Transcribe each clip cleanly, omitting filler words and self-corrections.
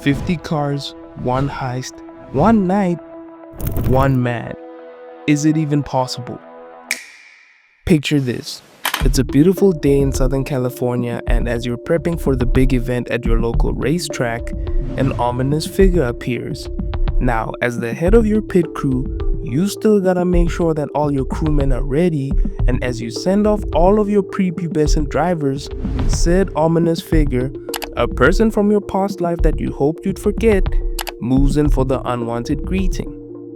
50 cars, one heist, one night, one man. Is it even possible? Picture this. It's a beautiful day in Southern California, and as you're prepping for the big event at your local racetrack, an ominous figure appears. Now, as the head of your pit crew, you still gotta make sure that all your crewmen are ready, and as you send off all of your prepubescent drivers, said ominous figure, a person from your past life that you hoped you'd forget, moves in for the unwanted greeting.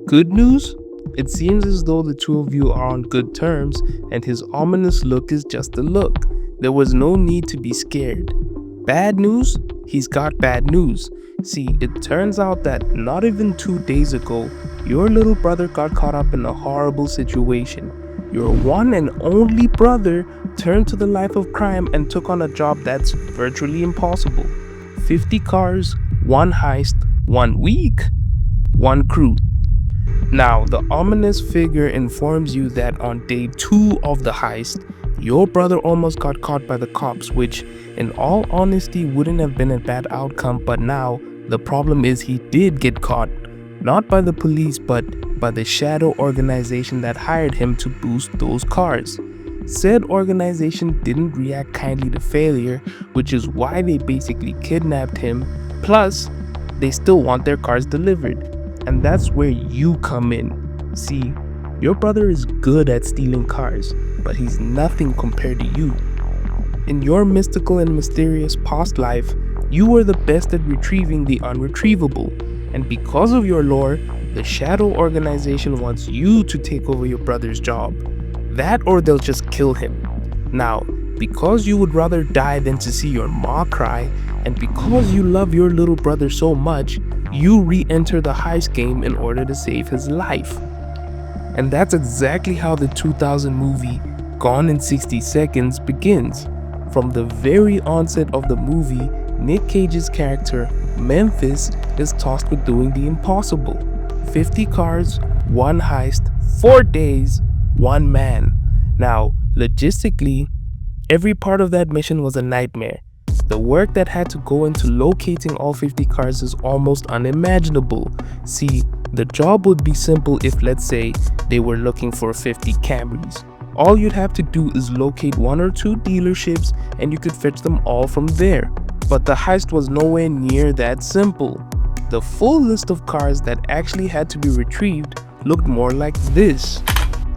Good news? It seems as though the two of you are on good terms, and his ominous look is just a look. There was no need to be scared. Bad news? He's got bad news. See, it turns out that not even 2 days ago, your little brother got caught up in a horrible situation. Your one and only brother turned to the life of crime and took on a job that's virtually impossible. 50 cars, one heist, 1 week, one crew. Now, the ominous figure informs you that on day 2 of the heist, your brother almost got caught by the cops, which in all honesty wouldn't have been a bad outcome, but now the problem is he did get caught. Not by the police, but by the shadow organization that hired him to boost those cars. Said organization didn't react kindly to failure, which is why they basically kidnapped him. Plus, they still want their cars delivered. And that's where you come in. See, your brother is good at stealing cars, but he's nothing compared to you. In your mystical and mysterious past life, you were the best at retrieving the unretrievable. And because of your lore, the shadow organization wants you to take over your brother's job. That or they'll just kill him. Now, because you would rather die than to see your ma cry, and because you love your little brother so much, you re-enter the heist game in order to save his life. And that's exactly how the 2000 movie Gone in 60 Seconds begins. From the very onset of the movie, Nick Cage's character, Memphis, is tasked with doing the impossible. 50 cars, one heist, 4 days, one man. Now, logistically, every part of that mission was a nightmare. The work that had to go into locating all 50 cars is almost unimaginable. See, the job would be simple if, let's say, they were looking for 50 Camrys. All you'd have to do is locate 1 or 2 dealerships and you could fetch them all from there. But the heist was nowhere near that simple. The full list of cars that actually had to be retrieved looked more like this.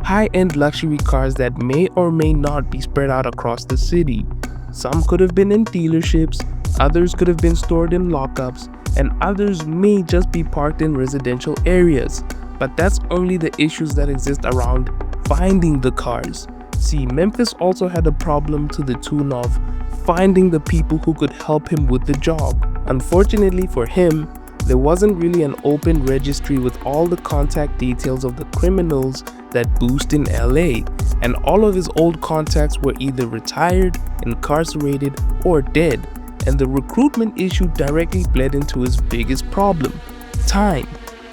High-end luxury cars that may or may not be spread out across the city. Some could have been in dealerships, others could have been stored in lockups, and others may just be parked in residential areas. But that's only the issues that exist around finding the cars. See, Memphis also had a problem to the tune of finding the people who could help him with the job. Unfortunately for him, there wasn't really an open registry with all the contact details of the criminals that boost in LA, and all of his old contacts were either retired, incarcerated, or dead, and the recruitment issue directly bled into his biggest problem: time.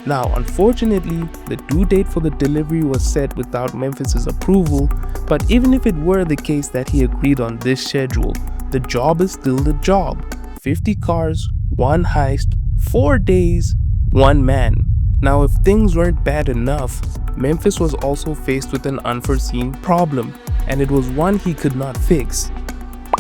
Now, unfortunately, the due date for the delivery was set without Memphis's approval, but even if it were the case that he agreed on this schedule, the job is still the job. 50 cars, one heist, 4 days, one man. Now, if things weren't bad enough, Memphis was also faced with an unforeseen problem, and it was one he could not fix.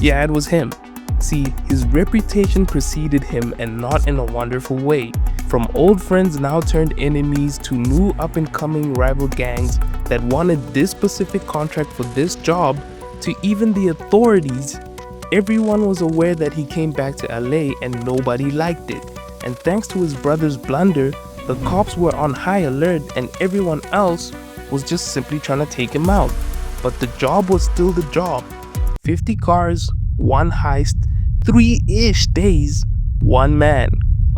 Yeah, it was him. See, his reputation preceded him, and not in a wonderful way. From old friends now turned enemies to new up-and-coming rival gangs that wanted this specific contract for this job, to even the authorities. Everyone was aware that he came back to LA and nobody liked it. And thanks to his brother's blunder, the cops were on high alert and everyone else was just simply trying to take him out. But the job was still the job. 50 cars, one heist, 3-ish days, one man.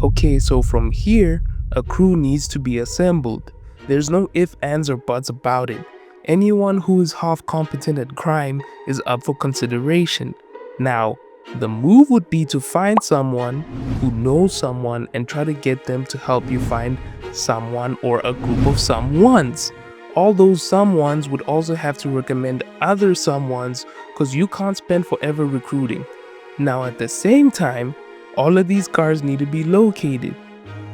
Okay, so from here, a crew needs to be assembled. There's no ifs, ands, or buts about it. Anyone who is half competent at crime is up for consideration. Now, the move would be to find someone who knows someone and try to get them to help you find someone or a group of someones. All those someones would also have to recommend other someones because you can't spend forever recruiting. Now at the same time, All of these cars need to be located.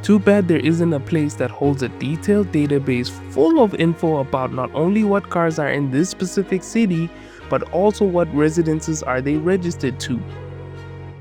Too bad there isn't a place that holds a detailed database full of info about not only what cars are in this specific city, but also what residences are they registered to.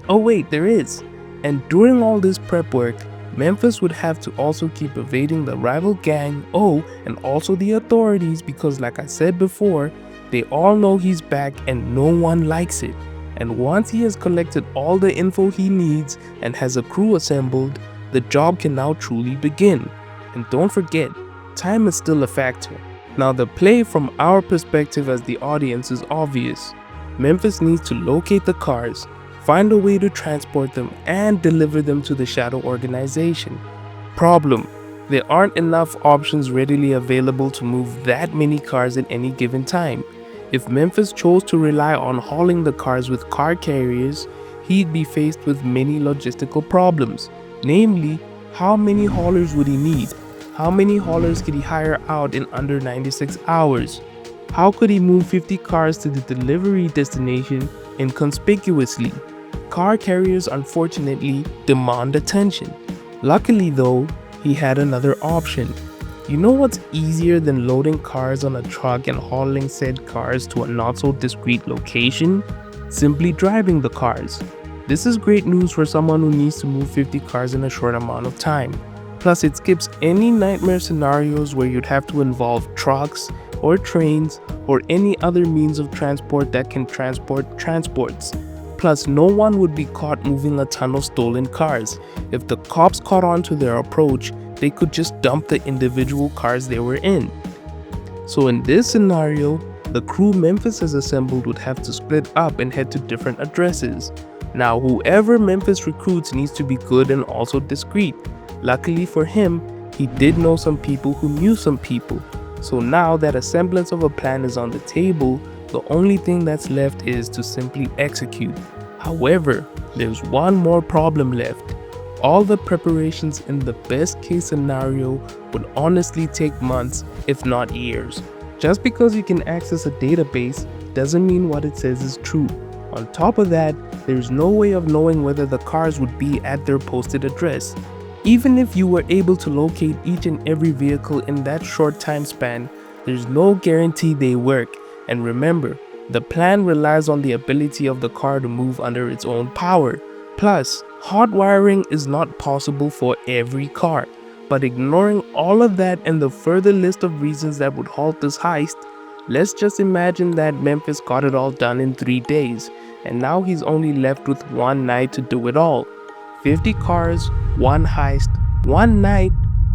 Oh wait, there is. And during all this prep work, Memphis would have to also keep evading the rival gang, and also the authorities because like I said before, they all know he's back and no one likes it. And once he has collected all the info he needs and has a crew assembled, the job can now truly begin. And don't forget, time is still a factor. Now the play from our perspective as the audience is obvious. Memphis needs to locate the cars, find a way to transport them and deliver them to the Shadow Organization. Problem: there aren't enough options readily available to move that many cars at any given time. If Memphis chose to rely on hauling the cars with car carriers, he'd be faced with many logistical problems. Namely, how many haulers would he need? How many haulers could he hire out in under 96 hours? How could he move 50 cars to the delivery destination inconspicuously? Car carriers unfortunately demand attention. Luckily though, he had another option. You know what's easier than loading cars on a truck and hauling said cars to a not so discreet location? Simply driving the cars. This is great news for someone who needs to move 50 cars in a short amount of time. Plus it skips any nightmare scenarios where you'd have to involve trucks or trains or any other means of transport that can transport transports. Plus, no one would be caught moving a ton of stolen cars. If the cops caught on to their approach, they could just dump the individual cars they were in. So in this scenario, the crew Memphis has assembled would have to split up and head to different addresses. Now, whoever Memphis recruits needs to be good and also discreet. Luckily for him, he did know some people who knew some people. So now that a semblance of a plan is on the table, the only thing that's left is to simply execute. However, there's one more problem left. All the preparations in the best case scenario would honestly take months, if not years. Just because you can access a database doesn't mean what it says is true. On top of that, there's no way of knowing whether the cars would be at their posted address. Even if you were able to locate each and every vehicle in that short time span, there's no guarantee they work. And remember, the plan relies on the ability of the car to move under its own power. Plus, hot wiring is not possible for every car. But ignoring all of that and the further list of reasons that would halt this heist, let's just imagine that Memphis got it all done in 3 days, and now he's only left with one night to do it all. 50 cars, one heist, one night,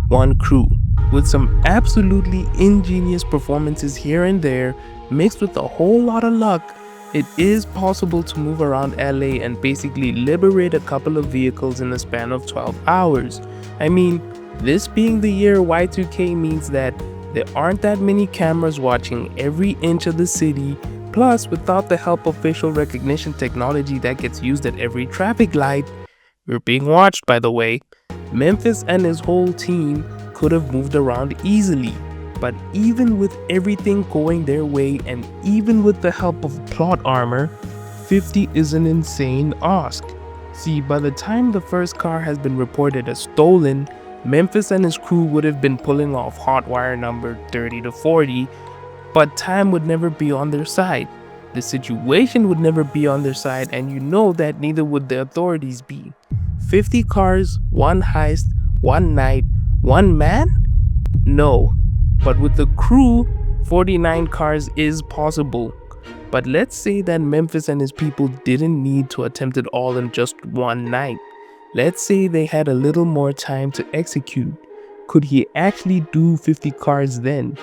one crew. With some absolutely ingenious performances here and there, mixed with a whole lot of luck, it is possible to move around LA and basically liberate a couple of vehicles in the span of 12 hours. I mean, this being the year Y2K means that there aren't that many cameras watching every inch of the city, plus without the help of facial recognition technology that gets used at every traffic light, we're being watched by the way, Memphis and his whole team could have moved around easily. But even with everything going their way and even with the help of plot armor, 50 is an insane ask. See, by the time the first car has been reported as stolen, Memphis and his crew would have been pulling off hot wire number 30 to 40, but time would never be on their side. The situation would never be on their side, and you know that neither would the authorities be. 50 cars, one heist, one night, one man? No. But with the crew, 49 cars is possible. But let's say that Memphis and his people didn't need to attempt it all in just one night. Let's say they had a little more time to execute. Could he actually do 50 cars then?